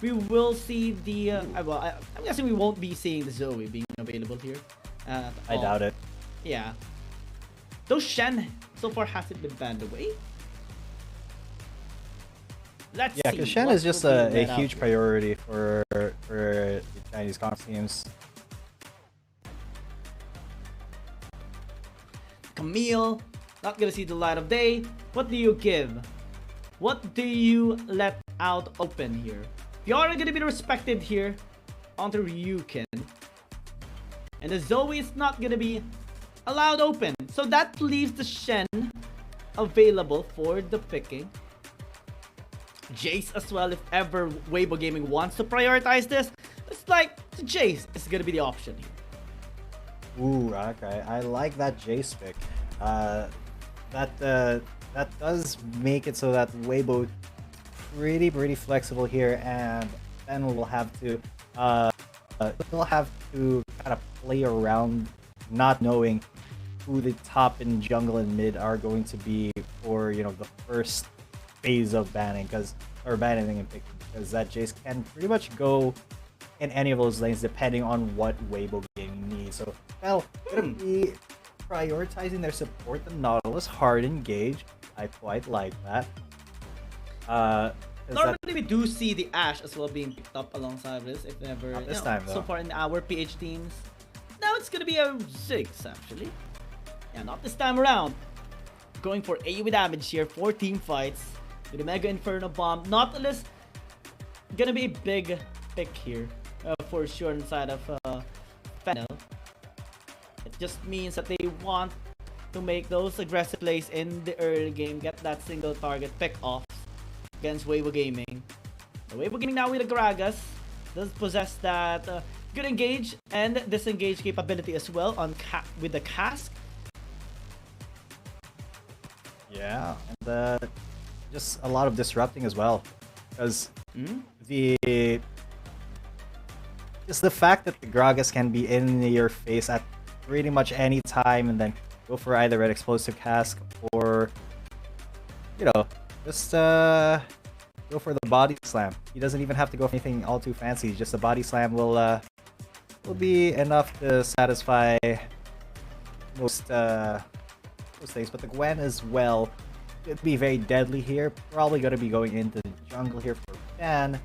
we will see the I'm guessing we won't be seeing the Zoe being available here. I doubt it. Yeah. Though Shen so far hasn't been banned away. Let's see. Yeah, because Shen is just a huge priority for the Chinese conference teams. Camille, not gonna see the light of day. What do you give? What do you let out open here? You are gonna be respected here onto Ryukin. And the Zoe is not gonna be allowed open. So that leaves the Shen available for the picking. Jace as well, if ever Weibo Gaming wants to prioritize this. It's like Jace is gonna be the option here. Ooh, okay. I like that Jace pick. That does make it so that Weibo pretty flexible here, and then we'll have to kind of play around, not knowing who the top and jungle and mid are going to be for, you know, the first phase of banning, banning and picking, because that Jace can pretty much go in any of those lanes depending on what Weibo Gaming needs. So Fennel gonna be prioritizing their support, the Nautilus, hard engage. I quite like that. Normally we do see the Ashe as well being picked up alongside this, if ever. Not this time, though. So far in our PH teams. Now it's gonna be a Ziggs actually. Yeah, not this time around. Going for AoE damage here, 4 team fights with a Mega Inferno Bomb. Nautilus gonna be a big pick here for sure inside of Fennel. It just means that they want to make those aggressive plays in the early game, get that single target pick off against Weibo Gaming. The Weibo Gaming now with the Gragas does possess that good engage and disengage capability as well on with the cask. Yeah, and just a lot of disrupting as well, because just the fact that the Gragas can be in your face at pretty much any time and then go for either an explosive cask or, you know, just go for the body slam. He doesn't even have to go for anything all too fancy. Just a body slam will be enough to satisfy most things. But the Gwen as well could be very deadly here. Probably going to be going into the jungle here for Fan.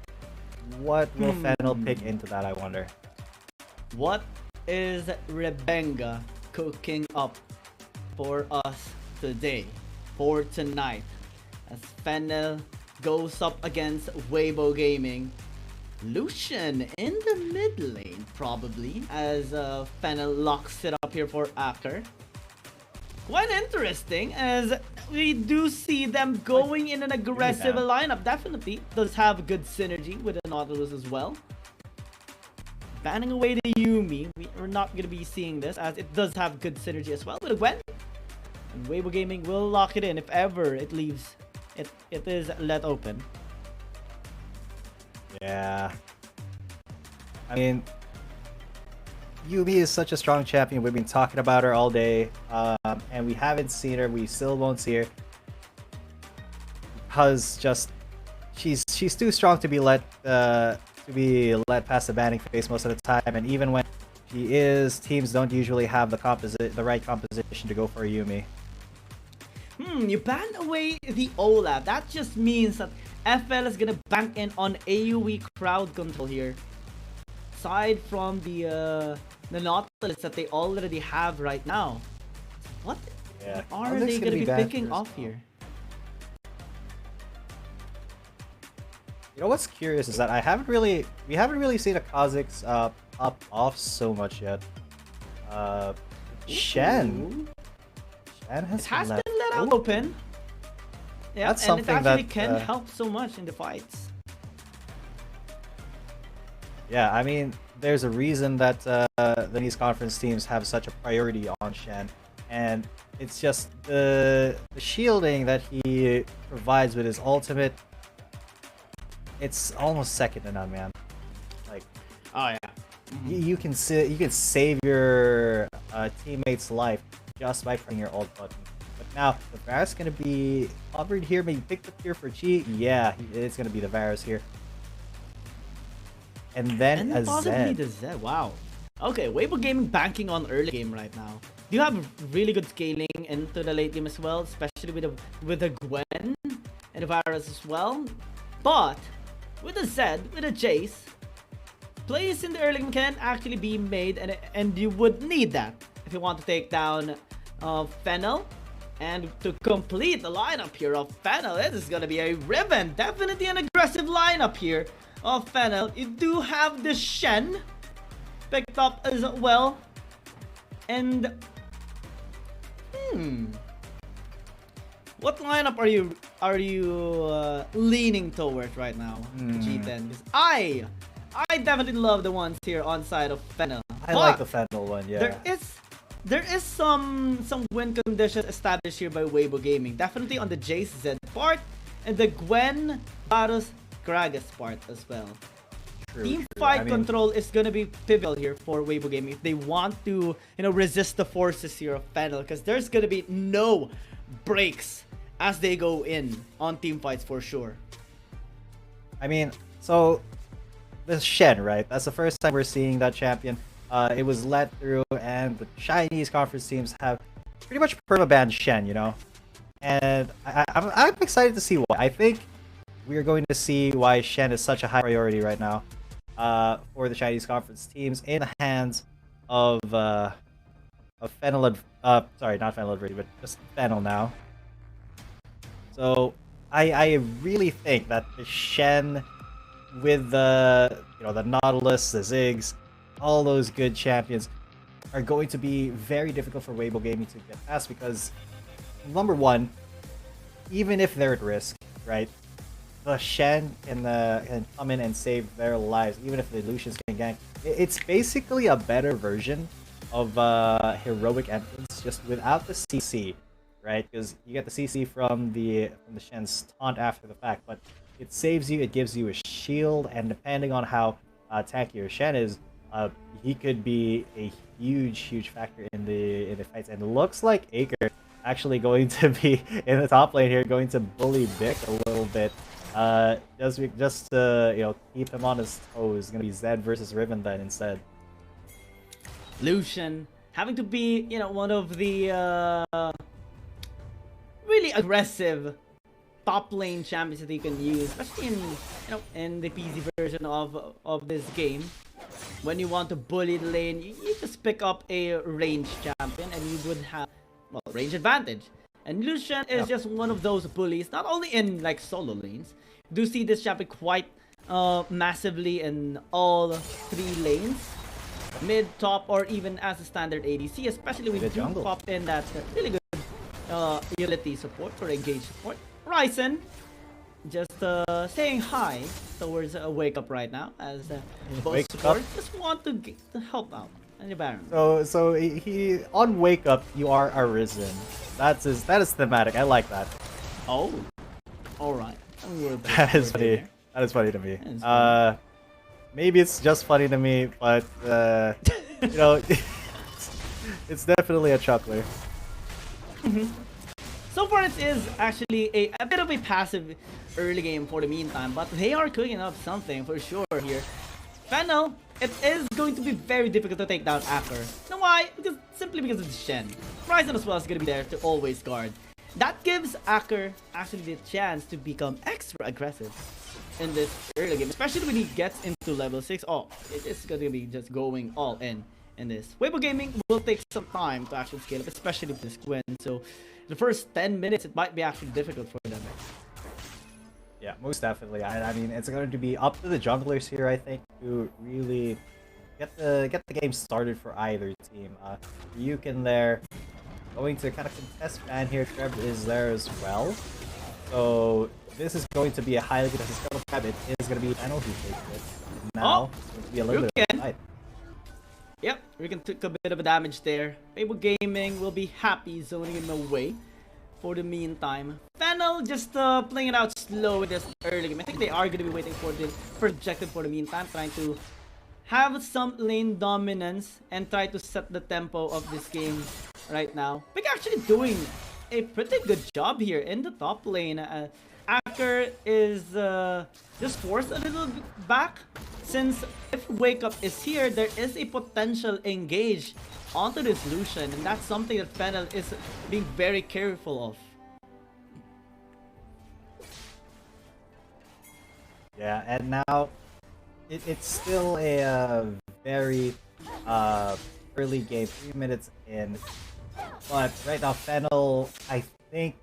What will Fennel pick into that, I wonder? What is Rebenga cooking up for us today, for tonight, as Fennel goes up against Weibo Gaming? Lucian in the mid lane, probably, as Fennel locks it up here for Acker. Quite interesting, as we do see them going in an aggressive lineup. Definitely does have good synergy with the Nautilus as well. Banning away the Yuumi, we're not going to be seeing this, as it does have good synergy as well with the Gwen. And Weibo Gaming will lock it in if ever it leaves. It is let open. Yeah. I mean, Yuumi is such a strong champion. We've been talking about her all day, and we haven't seen her. We still won't see her because just she's too strong to be let past the banning phase most of the time. And even when she is, teams don't usually have the right composition to go for a Yuumi. You ban away the Olaf. That just means that FL is gonna bank in on AoE crowd control here. Aside from the Nautilus that they already have right now. What are they gonna be picking off here? You know what's curious is that we haven't really seen a Kha'Zix pop off so much yet. Shen has been let open. Yeah, that's and something it actually that can help so much in the fights. Yeah, I mean, there's a reason that the Chinese conference teams have such a priority on Shen, and it's just the shielding that he provides with his ultimate. It's almost second to none, man. Like, oh yeah, you can save your teammate's life just by pressing your ult button. But now the Varus gonna be covered here, maybe picked up here for Chi. Yeah, it's gonna be the Varus here. and then a possibly Zed. the Zed. Wow. Okay, Weibo Gaming banking on early game right now. Do you have really good scaling into the late game as well, especially with the Gwen and the Virus as well? But with the Zed, with the Jace, plays in the early game can actually be made, and you would need that if you want to take down Fennel. And to complete the lineup here of Fennel, this is gonna be a Riven. Definitely an aggressive lineup here of Fennel. You do have the Shen picked up as well. And what lineup are you leaning towards right now, G10? Because I definitely love the ones here on side of Fennel. I like the Fennel one, yeah. There is some win conditions established here by Weibo Gaming. Definitely on the Jace Zed part and the Gwen Varus Gragas part as well. Team fight control is gonna be pivotal here for Weibo Gaming if they want to, resist the forces here of Fennel, because there's gonna be no breaks as they go in on team fights for sure. I mean, so the Shen, right? That's the first time we're seeing that champion. It was let through, and the Chinese conference teams have pretty much perma-banned Shen, and I'm excited to see why. I think we are going to see why Shen is such a high priority right now for the Chinese conference teams in the hands of Fennel. Sorry, not Fennel Adversity, but just Fennel now. So I really think that the Shen with the the Nautilus, the Ziggs, all those good champions are going to be very difficult for Weibo Gaming to get past, because number one, even if they're at risk, right, the Shen can come in and save their lives, even if the Lucians can gank. It's basically a better version of heroic entrance, just without the CC, right? Because you get the CC from the Shen's taunt after the fact, but it saves you, it gives you a shield, and depending on how tanky your Shen is, he could be a huge factor in the fights. And it looks like Aker actually going to be in the top lane here, going to bully Vic a little bit, just to keep him on his toes. Gonna be Zed versus Riven then instead. Lucian having to be one of the really aggressive top lane champions that you can use, especially in the PC version of this game. When you want to bully the lane, you just pick up a ranged champion and you would have, range advantage. And Lucian is just one of those bullies, not only in solo lanes. You do see this champion quite massively in all three lanes, mid, top, or even as a standard ADC, especially when you do pop in that really good utility support or engage support. Ryzen just saying hi towards a Wake Up right now, as both support just want to help out in the Baron. So he on Wake Up, you are arisen. That is thematic. I like that. Oh, all right. That is funny. That is funny to me. Maybe it's just funny to me, but it's definitely a chuckler. So far, it is actually a bit of a passive early game for the meantime, but they are cooking up something for sure here. Fennel, it is going to be very difficult to take down Acker. You know why? Simply because of the Shen. Ryzen as well is going to be there to always guard. That gives Acker actually the chance to become extra aggressive in this early game, especially when he gets into level 6. Oh, it is going to be just going all in this. Weibo Gaming will take some time to actually scale up, especially with this Gwen. So the first 10 minutes, it might be actually difficult for them. Yeah, most definitely. I mean, it's going to be up to the junglers here, I think, to really get the game started for either team. Ryukin there, going to kind of contest Fan here. Treb is there as well. So this is going to be a highly contested Treb. It is going to be Fennel who takes it. Now, it's going to be a little bit of a fight. Yep, Ryukin took a bit of a damage there. Weibo Gaming will be happy zoning him away for the meantime. Fennel just playing it out slow in this early game. I think they are going to be waiting for the first objective for the meantime, trying to have some lane dominance and try to set the tempo of this game right now. Big actually doing a pretty good job here in the top lane. Acker is just forced a little bit back, since if Wake Up is here, there is a potential engage onto this Lucian, and that's something that Fennel is being very careful of. Yeah, and now it's still a very early game, 3 minutes in. But right now, Fennel, I think,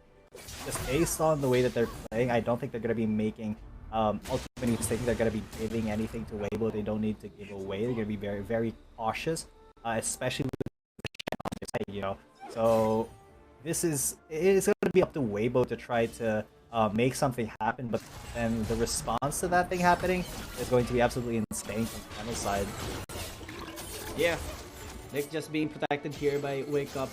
just based on the way that they're playing, I don't think they're going to be making ultimately thinking they're going to be giving anything to Weibo. They don't need to give away. They're going to be very, very cautious, especially with the side, you know. So it's going to be up to Weibo to try to make something happen, but then the response to that thing happening is going to be absolutely insane from Fennel's side. Yeah, Nick just being protected here by Wake Up.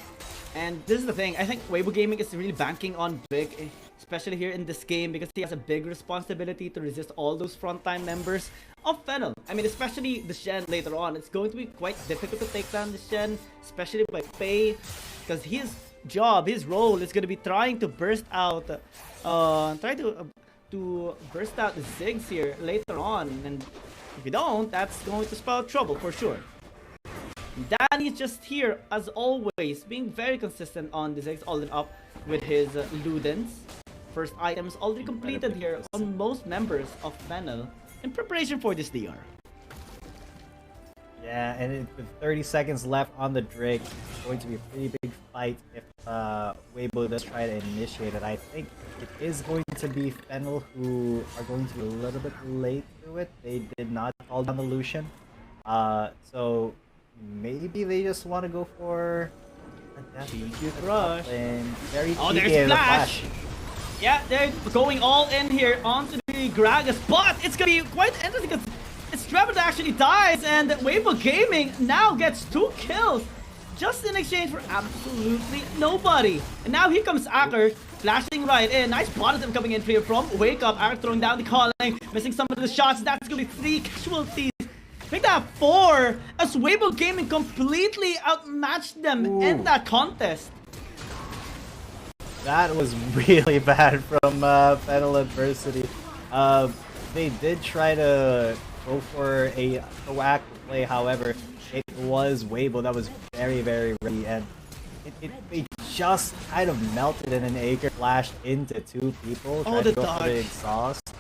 And this is the thing, I think Weibo Gaming is really banking on Big, especially here in this game, because he has a big responsibility to resist all those frontline members of Fennel. I mean, especially the Shen later on. It's going to be quite difficult to take down the Shen, especially by Pei, because his job, his role is going to be trying to burst out, to burst out the Ziggs here later on. And if you don't, that's going to spell trouble for sure. Danny's just here, as always, being very consistent on the Ziggs, all up with his Ludens. First items already completed here on most members of Fennel in preparation for this DR. Yeah, and with 30 seconds left on the Drake, it's going to be a pretty big fight if Weibo does try to initiate it. I think it is going to be Fennel who are going to be a little bit late to it. They did not call down the Lucian. So maybe they just want to go for a death rush. Very there's Flash. Yeah, they're going all in here onto the Gragas, but it's gonna be quite interesting because it's Trevor that actually dies, and Weibo Gaming now gets 2 kills just in exchange for absolutely nobody. And now here comes Acker flashing right in. Nice bottom coming in here from Wake Up. Acker throwing down the calling, missing some of the shots. That's gonna be 3 casualties. Make that 4 as Weibo Gaming completely outmatched them in that contest. That was really bad from Fennel Adversity. They did try to go for a proactive play, however, it was Weibo that was very, very ready, and it just kind of melted in an Acre flashed into 2 people. Oh, the to go dodge. for the exhaust.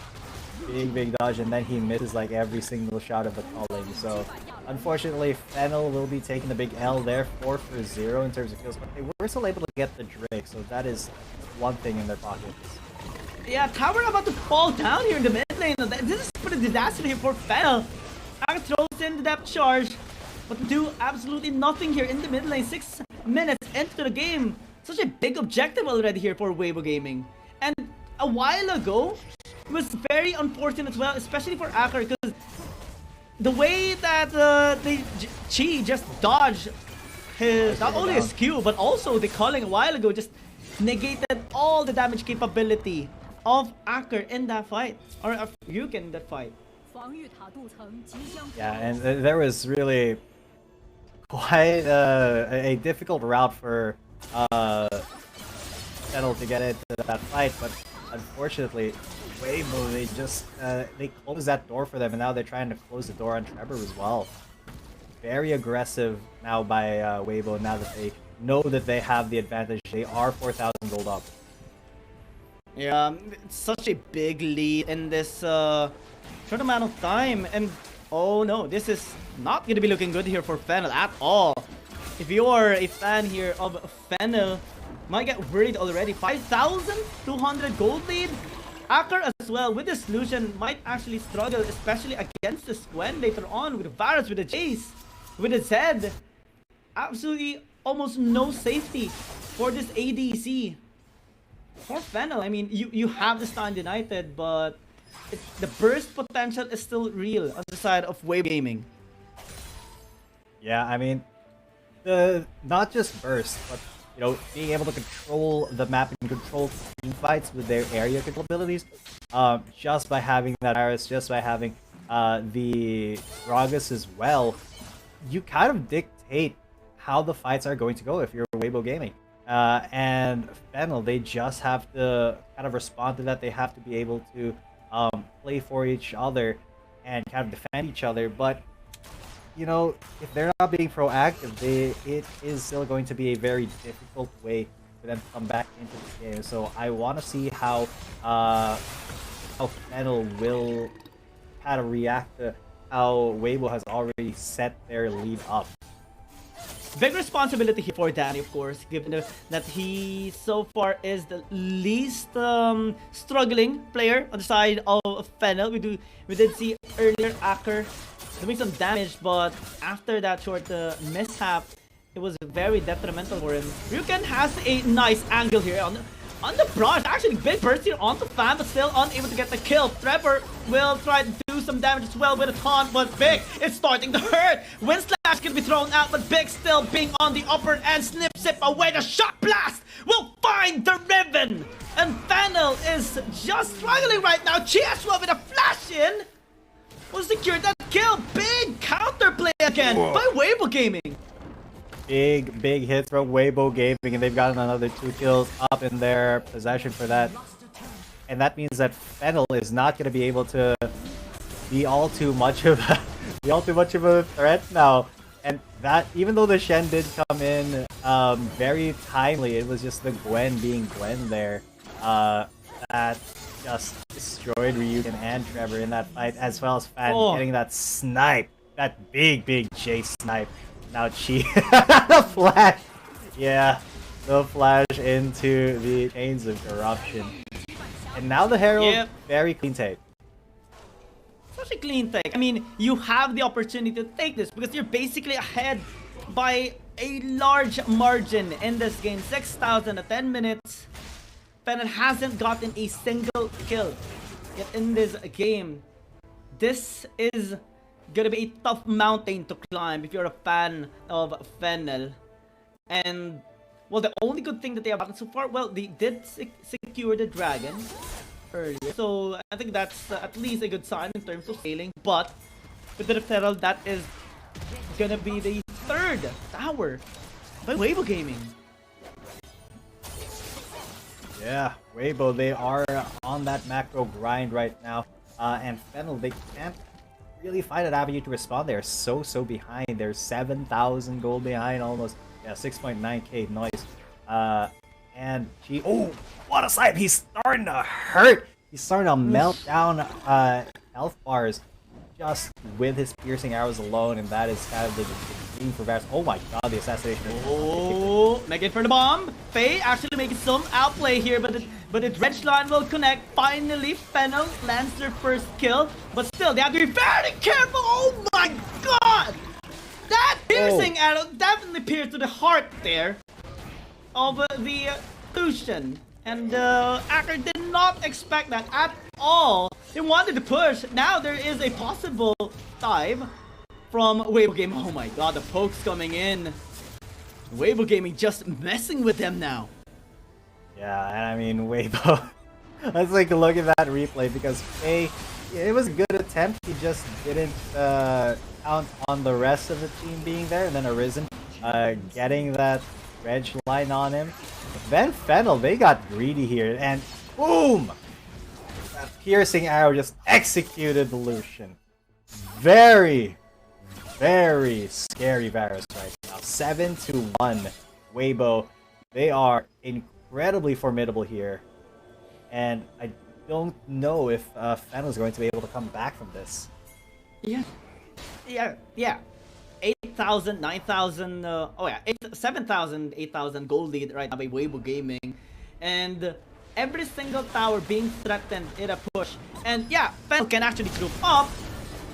Big dodge, and then he misses like every single shot of the calling. So unfortunately, Fennel will be taking the big L there, 4 for 0 in terms of kills, but they were still able to get the Drake, so that is one thing in their pockets. Yeah, tower about to fall down here in the mid lane. This is pretty disaster here for Fennel. Acker throws in the depth charge, but do absolutely nothing here in the mid lane. 6 minutes into the game. Such a big objective already here for Weibo Gaming. And a while ago, it was very unfortunate as well, especially for Acker, because the way that Chi just dodged his, not only his Q, but also the calling a while ago, just negated all the damage capability of Acker in that fight, or of Yugen in that fight. Yeah, and there was really quite a difficult route for Fennel to get into that fight, but unfortunately, Weibo, they just they closed that door for them, and now they're trying to close the door on Trevor as well. Very aggressive now by Weibo, now that they know that they have the advantage. They are 4,000 gold up. Yeah, it's such a big lead in this short amount of time, and oh no, this is not going to be looking good here for Fennel at all. If you're a fan here of Fennel, might get worried already. 5,200 gold lead. Acker as well with this Lucian might actually struggle, especially against the Gwen later on with Varus, with the Jace, with the Zed. Absolutely almost no safety for this ADC. For Fennel, I mean, you have the Stand United, but the burst potential is still real on the side of Weibo Gaming. Yeah, I mean, not just burst, but you know, being able to control the map and control team fights with their area control abilities, just by having that Varus, just by having the Gragas as well, you kind of dictate how the fights are going to go if you're Weibo Gaming. And Fennel, they just have to kind of respond to that. They have to be able to play for each other and kind of defend each other. But you know, if they're not being proactive, it is still going to be a very difficult way for them to come back into the game. So I want to see how Fennel will kind of react to how Weibo has already set their lead up. Big responsibility here for Danny, of course, given that he so far is the least struggling player on the side of Fennel. We did see earlier Acker doing some damage, but after that short mishap, it was very detrimental for him. Ryuken has a nice angle here on the brush. Actually, big burst here on the fan, but still unable to get the kill. Trevor will try to do some damage as well with a taunt, but Big is starting to hurt. Wind Slash can be thrown out, but Big still being on the upper end. Snip, zip away. The Shock Blast will find the Riven. And Fennel is just struggling right now. Chiaswa with a flash in will secure that kill. Big counterplay again by Weibo Gaming. Big hit from Weibo Gaming, and they've gotten another 2 kills up in their possession for that. And that means that Fennel is not going to be able to be all too much of a threat now. And that, even though the Shen did come in very timely, it was just the Gwen being Gwen there that just destroyed Ryuken and Trevor in that fight, as well as Fan getting that snipe, that big J snipe. Now the flash! Yeah, the flash into the chains of corruption. And now the Herald, very clean take. Such a clean take. I mean, you have the opportunity to take this because you're basically ahead by a large margin in this game. 6,000 at 10 minutes. Fennel hasn't gotten a single kill yet in this game. This is gonna be a tough mountain to climb if you're a fan of Fennel. And well, the only good thing that they have gotten so far, well, they did secure the dragon earlier, so I think that's at least a good sign in terms of scaling. But with the Fennel, that is gonna be the 3rd tower by Weibo Gaming. Yeah, Weibo, they are on that macro grind right now, and Fennel, they can't really find an avenue to respond. They're so behind. They're 7,000 gold behind almost. Yeah, 6.9k noise. And she, oh, what a sight! He's starting to hurt. He's starting to melt down health bars just with his piercing arrows alone, and that is kind of the thing for Varus. Oh my god, the assassination. Oh, making for the bomb. Faye actually making some outplay here, but the dredge line will connect. Finally, Fennel lands their first kill, but still they have to be very careful. Oh my god! That piercing arrow definitely pierced to the heart there of the Lucian. And Acker did not expect that at all. They wanted to push. Now there is a possible dive from Weibo Gaming. Oh my god, the pokes coming in. Weibo Gaming just messing with them now. Yeah, and I mean, Weibo. Let's take a look at that replay because it was a good attempt. He just didn't count on the rest of the team being there. And then Arisen getting that Reg line on him. Then Fennel, they got greedy here, and boom! That piercing arrow just executed the Lucian. Very scary Varus right now. 7-1. Weibo, they are incredibly formidable here. And I don't know if Fennel is going to be able to come back from this. Yeah. 8,000, 9,000, 7,000, 8,000 gold lead right now by Weibo Gaming. And every single tower being threatened in a push. And yeah, Fennel can actually group up,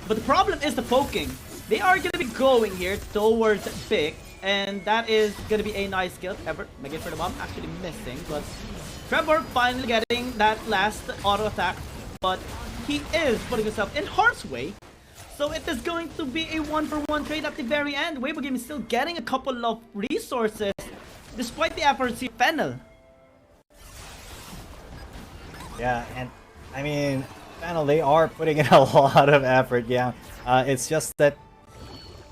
but the problem is the poking. They are going to be going here towards Big, and that is going to be a nice kill. Trevor, making for the bomb, actually missing, but Trevor finally getting that last auto attack, but he is putting himself in harm's way. So it is going to be a 1-for-1 trade at the very end. Weibo Gaming is still getting a couple of resources despite the efforts of Fennel. Yeah, and I mean, Fennel, they are putting in a lot of effort, yeah. It's just that,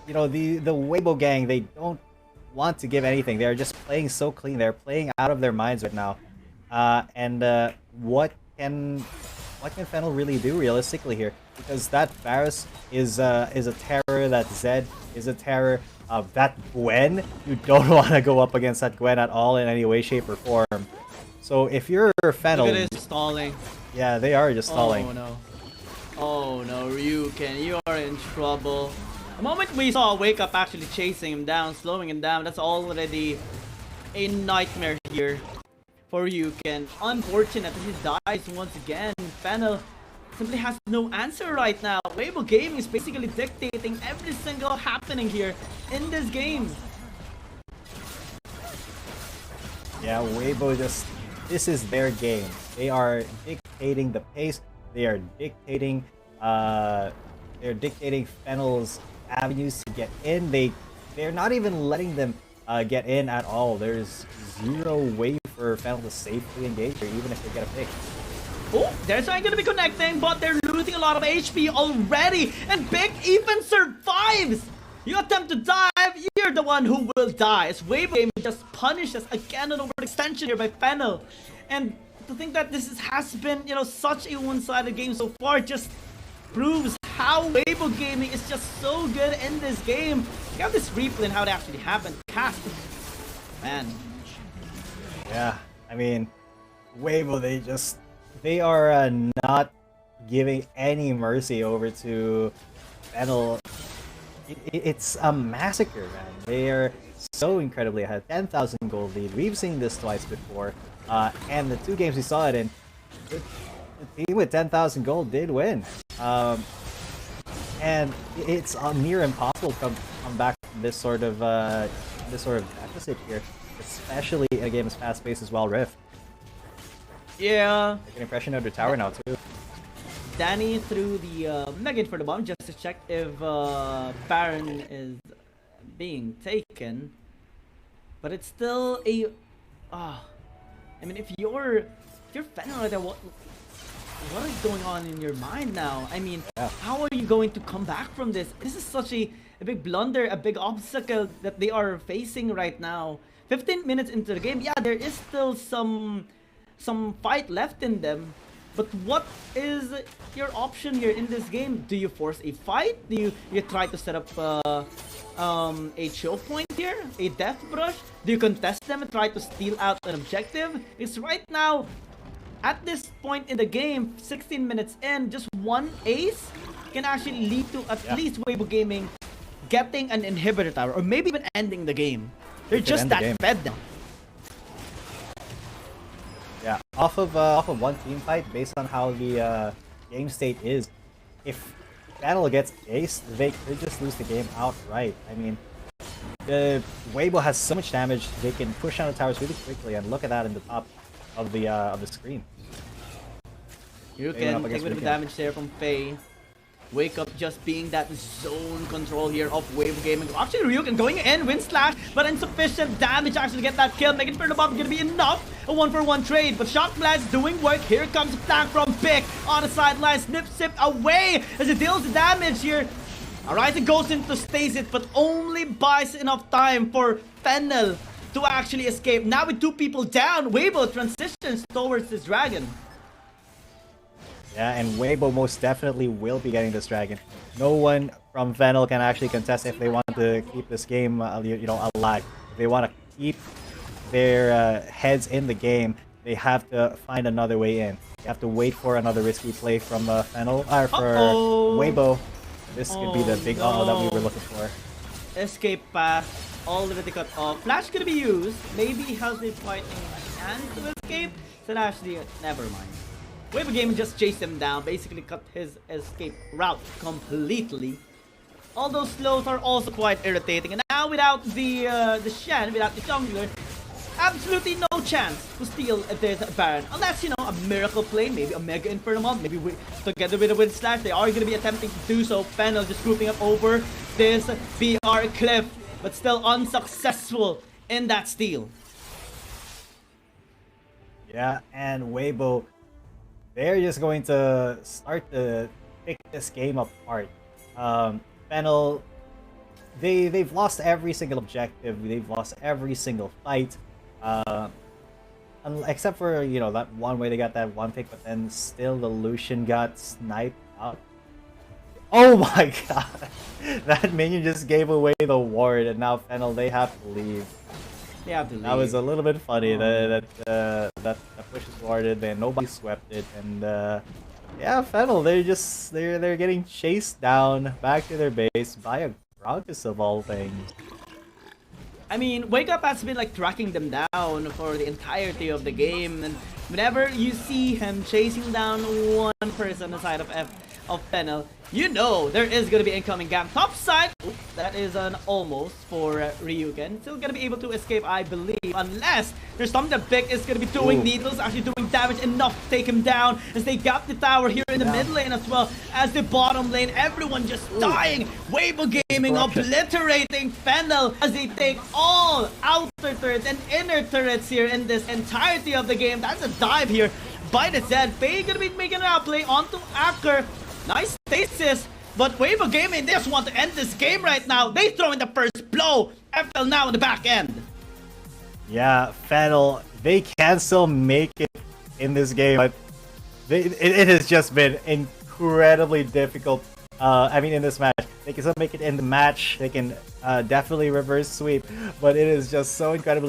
you know, the Weibo gang, they don't want to give anything. They're just playing so clean. They're playing out of their minds right now. What can Fennel really do realistically here? Because that Varus is a terror that Zed is a terror. That Gwen, you don't want to go up against that Gwen at all in any way, shape, or form. So if you're Fennel... Look at this stalling. Yeah, they are just stalling. Oh no. Oh no, Ryuken, you are in trouble. The moment we saw Wake Up actually chasing him down, slowing him down, that's already a nightmare here for Ryuken. Unfortunate that he dies once again. Fennel simply has no answer right now. Weibo Gaming is basically dictating every single happening here in this game. Yeah, Weibo just... This is their game. They are dictating the pace. They are dictating Fennel's avenues to get in. They're not even letting them get in at all. There's zero way for Fennel to safely engage here, even if they get a pick. Oh, they're trying to be connecting, but they're losing a lot of HP already, and Big even survives! You attempt to dive, you're the one who will die, as Weibo Gaming just punishes again an overextension here by Fennel. And to think that this has been, you know, such a one-sided game so far just proves how Weibo Gaming is just so good in this game. You have this replay and how it actually happened. Cast. Man. Yeah, I mean, Weibo, they are not giving any mercy over to Fennel. It's a massacre, man. They are so incredibly ahead. 10,000 gold lead. We've seen this twice before. And the two games we saw it in, the team with 10,000 gold did win. And it's near impossible to come back from this sort of deficit here, especially in a game as fast-paced as Wild Rift. Yeah. Take an impression of the tower now too. Danny threw the Mega for the bomb just to check if Baron is being taken, but it's still a. I mean, if you're Fennel right there, what is going on in your mind now? I mean, how are you going to come back from this? This is such a big blunder, a big obstacle that they are facing right now. 15 minutes into the game, yeah, there is still some fight left in them. But what is your option here in this game? Do you force a fight? Do you try to set up a choke point here? A death brush? Do you contest them and try to steal out an objective? Because right now, at this point in the game, 16 minutes in, just one ace can actually lead to at least Weibo Gaming getting an inhibitor tower, or maybe even ending the game. They're just that fed now. Yeah, off of one team fight, based on how the game state is, if Fennel gets aced, they could just lose the game outright. I mean, the Weibo has so much damage; they can push down the towers really quickly, and look at that in the top of the screen. You can take a bit of damage there from Faye. Wake Up just being that zone control here of Weibo Gaming. Actually, Ryuken going in, wind slash, but insufficient damage to actually get that kill. Making for the bomb gonna be enough. A 1-for-1 trade, but Shock Blast doing work. Here comes a flank from Big on the sideline. Snip, sip away as it deals the damage here. Alright, it goes into stasis, but only buys enough time for Fennel to actually escape. Now with two people down, Weibo transitions towards this dragon. Yeah, and Weibo most definitely will be getting this dragon. No one from Fennel can actually contest if they want to keep this game, alive. If they want to keep their heads in the game, they have to find another way in. They have to wait for another risky play from Fennel, or for Weibo. This could be the big that we were looking for. Escape path already cut off. Flash gonna be used. Maybe he has a fighting chance to escape. So actually, never mind. Weibo Gaming just chased him down, basically cut his escape route completely. All those slows are also quite irritating, and now without the Shen, without the jungler, absolutely no chance to steal this Baron. Unless, you know, a miracle play, maybe a Mega Inferno Mob, maybe together with a Wind Slash, they are going to be attempting to do so. Fennel just grouping up over this BR cliff, but still unsuccessful in that steal. Yeah, and Weibo, they're just going to start to pick this game apart. Fennel, they've lost every single objective. They've lost every single fight, except for, you know, that one way they got that one pick, but then still the Lucian got sniped out. Oh my god. That minion just gave away the ward, and now Fennel, they have to leave. They have to leave. That was a little bit funny. That push is warded, then nobody swept it, and yeah, Fennel, they're getting chased down back to their base by a Gragas of all things. I mean, Wake Up has been like tracking them down for the entirety of the game, and whenever you see him chasing down one person inside of Fennel, you know there is gonna be incoming gam. Top side, oops, that is an almost for Ryuken. Still gonna be able to escape, I believe, unless there's something that Big is gonna be doing. Needles actually doing damage enough to take him down, as they got the tower here in the mid lane as well as the bottom lane. Everyone just dying. Weibo Gaming obliterating Fennel as they take all outer turrets and inner turrets here in this entirety of the game. That's a dive here by the Zed. Faye gonna be making an outplay onto Acker. Nice stasis, but Weibo Gaming, they just want to end this game right now. They throw in the first blow. FL now in the back end. Yeah, Fennel, they can still make it in this game, but it has just been incredibly difficult. I mean, in this match, they can still make it in the match. They can definitely reverse sweep, but it is just so incredibly